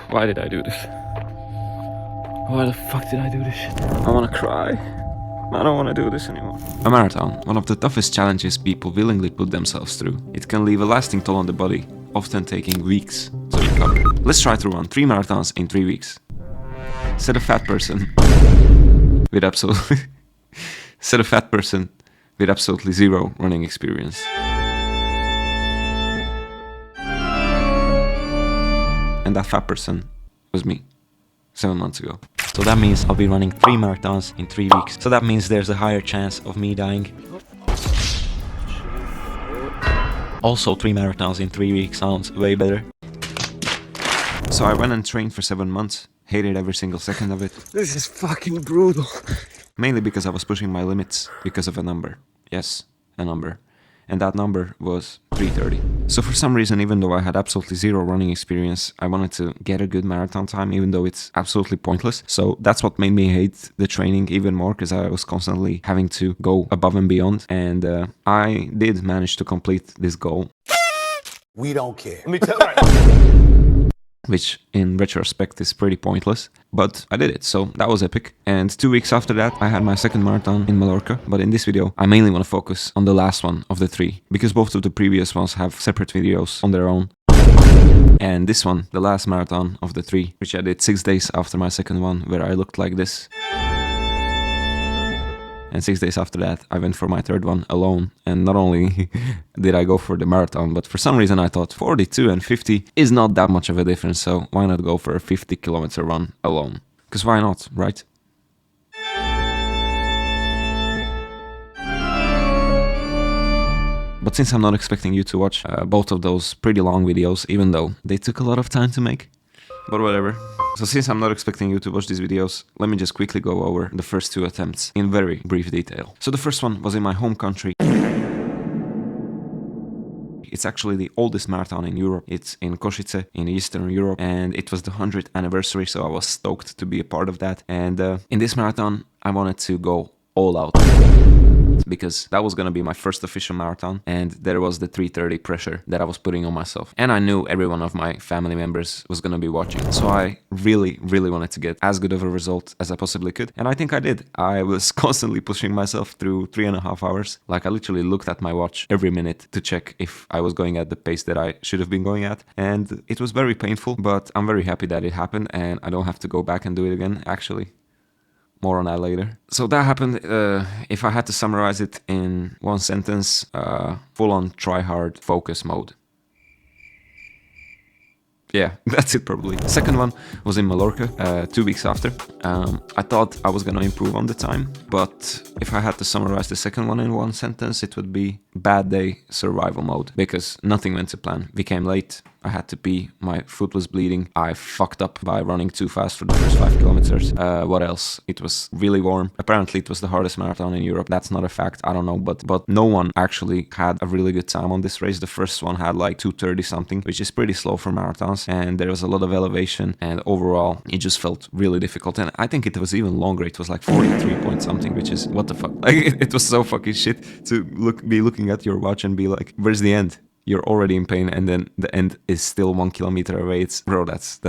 Why did I do this? Why the fuck did I do this shit? I wanna cry. I don't wanna do this anymore. A marathon, one of the toughest challenges people willingly put themselves through. It can leave a lasting toll on the body, often taking weeks to recover. Let's try to run 3 marathons in 3 weeks. Said a fat person with absolutely zero running experience. And that fat person was me 7 months ago. So that means I'll be running 3 marathons in 3 weeks. So that means there's a higher chance of me dying. Also 3 marathons in 3 weeks sounds way better. So I went and trained for 7 months. Hated every single second of it. This is fucking brutal. Mainly because I was pushing my limits because of a number. Yes, a number. And that number was 3:30. So for some reason, even though I had absolutely zero running experience, I wanted to get a good marathon time, even though it's absolutely pointless. So that's what made me hate the training even more, because I was constantly having to go above and beyond. And I did manage to complete this goal. We don't care. Let me tell you. Which in retrospect is pretty pointless, but I did it, so that was epic. And 2 weeks after that, I had my second marathon in Mallorca, but in this video, I mainly want to focus on the last one of the 3, because both of the previous ones have separate videos on their own. And this one, the last marathon of the 3, which I did 6 days after my second one, where I looked like this. And 6 days after that, I went for my third one alone. And not only did I go for the marathon, but for some reason I thought 42 and 50 is not that much of a difference. So why not go for a 50-kilometer run alone? Because why not, right? But since I'm not expecting you to watch both of those pretty long videos, even though they took a lot of time to make, but whatever. So since I'm not expecting you to watch these videos, let me just quickly go over the first 2 attempts in very brief detail. So the first one was in my home country. It's actually the oldest marathon in Europe. It's in Košice in Eastern Europe, and it was the 100th anniversary, so I was stoked to be a part of that. And in this marathon, I wanted to go all out, because that was going to be my first official marathon, and there was the 3:30 pressure that I was putting on myself. And I knew every one of my family members was going to be watching. So I really wanted to get as good of a result as I possibly could. And I think I did. I was constantly pushing myself through 3.5 hours. Like, I literally looked at my watch every minute to check if I was going at the pace that I should have been going at. And it was very painful, but I'm very happy that it happened, and I don't have to go back and do it again, actually. More on that later. So that happened. If I had to summarize it in one sentence, full-on try-hard focus mode. Yeah, that's it probably. The second one was in Mallorca, 2 weeks after. I thought I was gonna improve on the time, but if I had to summarize the second one in one sentence, it would be bad day survival mode, because nothing went to plan. We came late, I had to pee, my foot was bleeding, I fucked up by running too fast for the first 5 kilometers. What else? It was really warm. Apparently it was the hardest marathon in Europe. That's not a fact, I don't know, but no one actually had a really good time on this race. The first one had like 2:30 something, which is pretty slow for marathons, and there was a lot of elevation, and overall it just felt really difficult. And I think it was even longer. It was like 43 point something, which is what the fuck. Like, it was so fucking shit to be looking at your watch and be like, where's the end? You're already in pain, and then the end is still 1 kilometer away. It's, bro, that's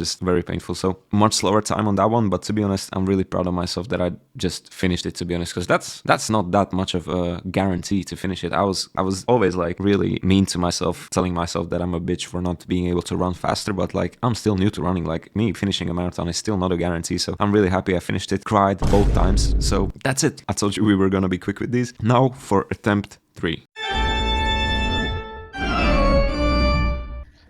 just very painful. So much slower time on that one, but to be honest, I'm really proud of myself that I just finished it, to be honest, because that's not that much of a guarantee to finish it. I was always like really mean to myself, telling myself that I'm a bitch for not being able to run faster, but like, I'm still new to running. Like, me finishing a marathon is still not a guarantee, so I'm really happy I finished it. Cried both times, so that's it. I told you we were gonna be quick with these. Now for attempt 3.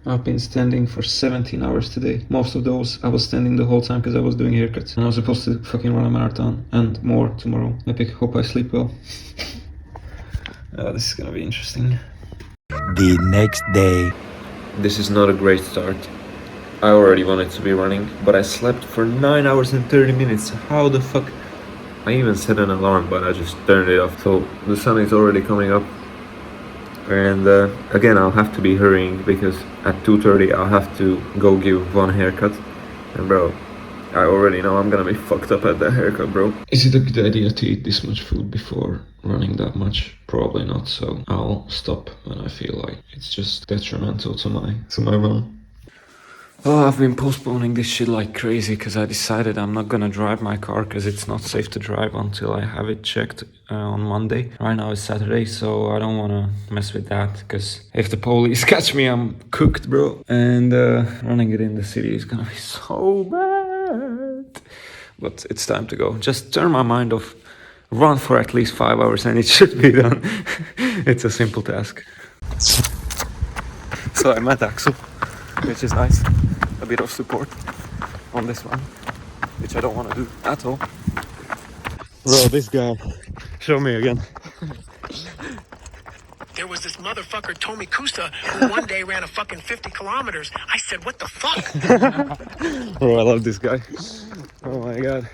I've been standing for 17 hours today. Most of those I was standing the whole time because I was doing haircuts. And I was supposed to fucking run a marathon and more tomorrow. Epic. Hope I sleep well. This is gonna be interesting. The next day. This is not a great start. I already wanted to be running, but I slept for 9 hours and 30 minutes. How the fuck? I even set an alarm, but I just turned it off. So the sun is already coming up. And again, I'll have to be hurrying, because at 2:30 I'll have to go give one haircut. And bro, I already know I'm gonna be fucked up at that haircut, bro. Is it a good idea to eat this much food before running that much? Probably not, so I'll stop when I feel like it's just detrimental to my run. Oh, I've been postponing this shit like crazy because I decided I'm not gonna drive my car because it's not safe to drive until I have it checked on Monday. Right now it's Saturday, so I don't wanna mess with that because if the police catch me, I'm cooked, bro. And running it in the city is gonna be so bad. But it's time to go. Just turn my mind off, run for at least 5 hours, and it should be done. It's a simple task. So I met Axel, which is nice. A bit of support on this one, which I don't want to do at all. Bro, this guy. Show me again. There was this motherfucker, Tommy Kusta, who one day ran a fucking 50 kilometers. I said, what the fuck? Bro, I love this guy. Oh my god.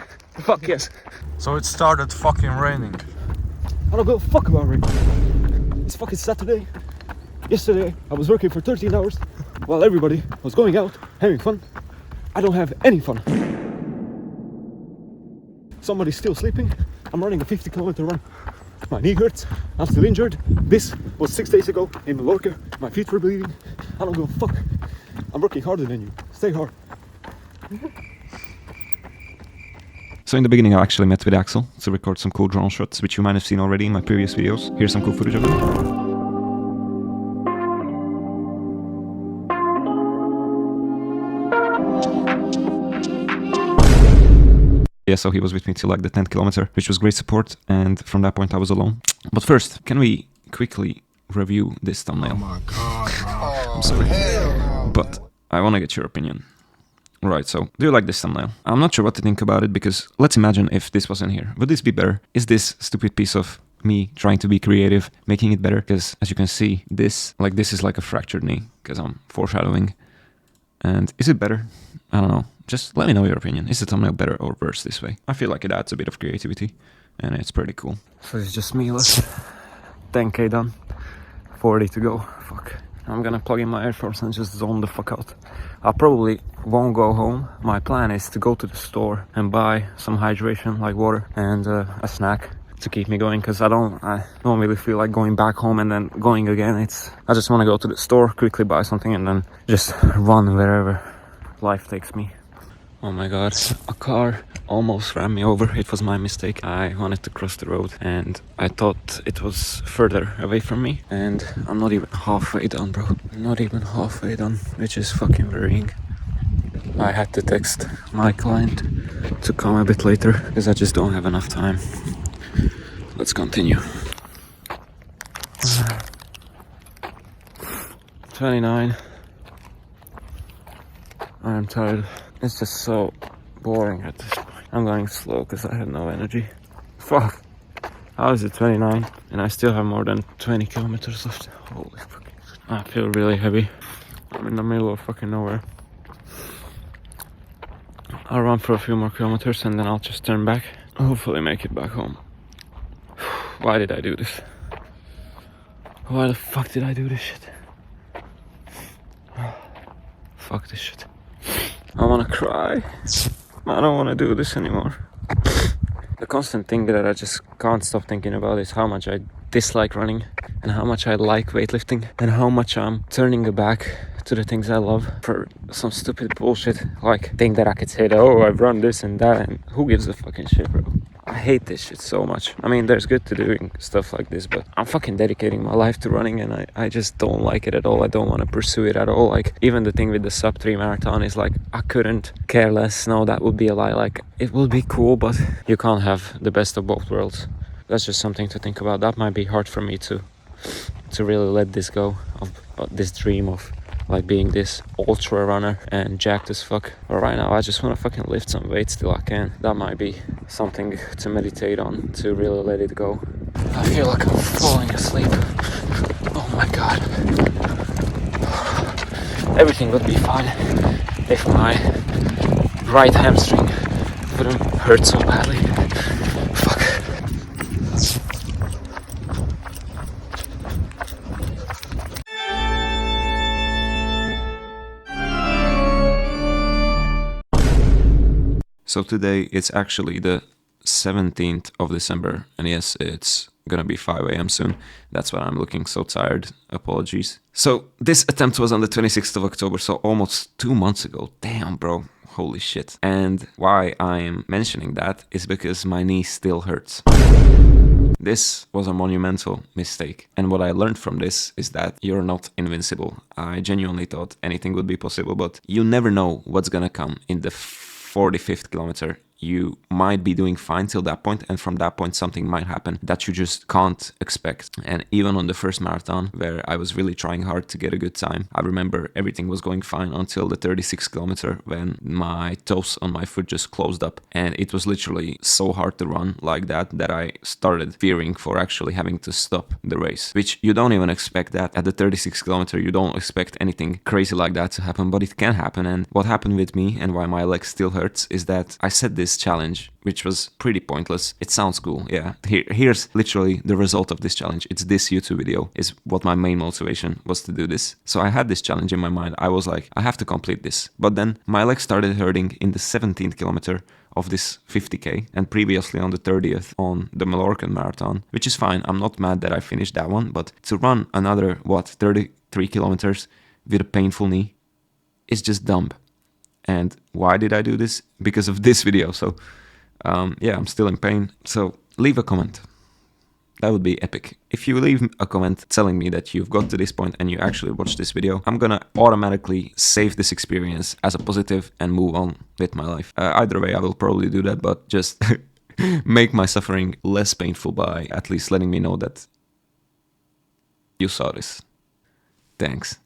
Fuck yes. So it started fucking raining. I don't give a fuck about rain. It's fucking Saturday. Yesterday, I was working for 13 hours while everybody was going out, having fun. I don't have any fun. Somebody's still sleeping. I'm running a 50-kilometer run. My knee hurts. I'm still injured. This was 6 days ago in Mallorca. My feet were bleeding. I don't give a fuck. I'm working harder than you. Stay hard. So in the beginning I actually met with Axel to record some cool drone shots, which you might have seen already in my previous videos. Here's some cool footage of them. Yeah, so he was with me till like the 10th kilometer, which was great support, and from that point I was alone. But first, can we quickly review this thumbnail? Oh my god, bro. I'm sorry, but I want to get your opinion. Right, so do you like this thumbnail? I'm not sure what to think about it, because let's imagine if this wasn't here. Would this be better? Is this stupid piece of me trying to be creative making it better? Because as you can see, this is like a fractured knee, because I'm foreshadowing. And is it better? I don't know. Just let me know your opinion. Is the thumbnail better or worse this way? I feel like it adds a bit of creativity, and it's pretty cool. So it's just me left. 10k done. 40 to go. Fuck. I'm gonna plug in my earphones and just zone the fuck out. I probably won't go home. My plan is to go to the store and buy some hydration like water and a snack to keep me going, because I don't really feel like going back home and then going again. I just want to go to the store, quickly buy something, and then just run wherever life takes me. Oh my god, a car almost ran me over. It was my mistake. I wanted to cross the road and I thought it was further away from me, and I'm not even halfway done, bro. Not even halfway done, which is fucking worrying. I had to text my client to come a bit later because I just don't have enough time. Let's continue. 29. I'm tired. It's just so boring at this point. I'm going slow because I have no energy. Fuck. How is it 29? And I still have more than 20 kilometers left. Holy fuck. I feel really heavy. I'm in the middle of fucking nowhere. I'll run for a few more kilometers and then I'll just turn back. Hopefully make it back home. Why did I do this? Why the fuck did I do this shit? Fuck this shit. I wanna cry. I don't wanna do this anymore. The constant thing that I just can't stop thinking about is how much I dislike running and how much I like weightlifting and how much I'm turning back to the things I love for some stupid bullshit, like think that I could say that, oh, I've run this and that, and who gives a fucking shit, bro? I hate this shit so much. I mean, there's good to doing stuff like this, but I'm fucking dedicating my life to running and I just don't like it at all. I don't want to pursue it at all. Like, even the thing with the sub 3 marathon is like, I couldn't care less. No, that would be a lie. Like, it will be cool, but you can't have the best of both worlds. That's just something to think about. That might be hard for me to really let this go, of this dream of like being this ultra runner and jacked as fuck. But right now I just want to fucking lift some weights till I can. That might be something to meditate on, to really let it go. I feel like I'm falling asleep. Oh my god. Everything would be fine if my right hamstring wouldn't hurt so badly. Fuck. So today it's actually the 17th of December, and yes, it's gonna be 5 a.m. soon. That's why I'm looking so tired. Apologies. So this attempt was on the 26th of October, so almost 2 months ago. Damn, bro. Holy shit. And why I am mentioning that is because my knee still hurts. This was a monumental mistake. And what I learned from this is that you're not invincible. I genuinely thought anything would be possible, but you never know what's gonna come in the 45th kilometer. You might be doing fine till that point, and from that point something might happen that you just can't expect. And even on the first marathon, where I was really trying hard to get a good time, I remember everything was going fine until the 36th kilometer when my toes on my foot just closed up, and it was literally so hard to run like that I started fearing for actually having to stop the race, which you don't even expect that. At the 36th kilometer you don't expect anything crazy like that to happen, but it can happen. And what happened with me and why my leg still hurts is that I set this challenge, which was pretty pointless. It sounds cool, yeah. Here's literally the result of this challenge. It's this YouTube video is what my main motivation was to do this. So I had this challenge in my mind. I was like, I have to complete this. But then my leg started hurting in the 17th kilometer of this 50k, and previously on the 30th on the Mallorcan marathon, which is fine. I'm not mad that I finished that one, but to run another, 33 kilometers with a painful knee is just dumb. And why did I do this? Because of this video. So yeah, I'm still in pain. So leave a comment. That would be epic. If you leave a comment telling me that you've got to this point and you actually watched this video, I'm gonna automatically save this experience as a positive and move on with my life. Either way, I will probably do that, but just make my suffering less painful by at least letting me know that you saw this. Thanks.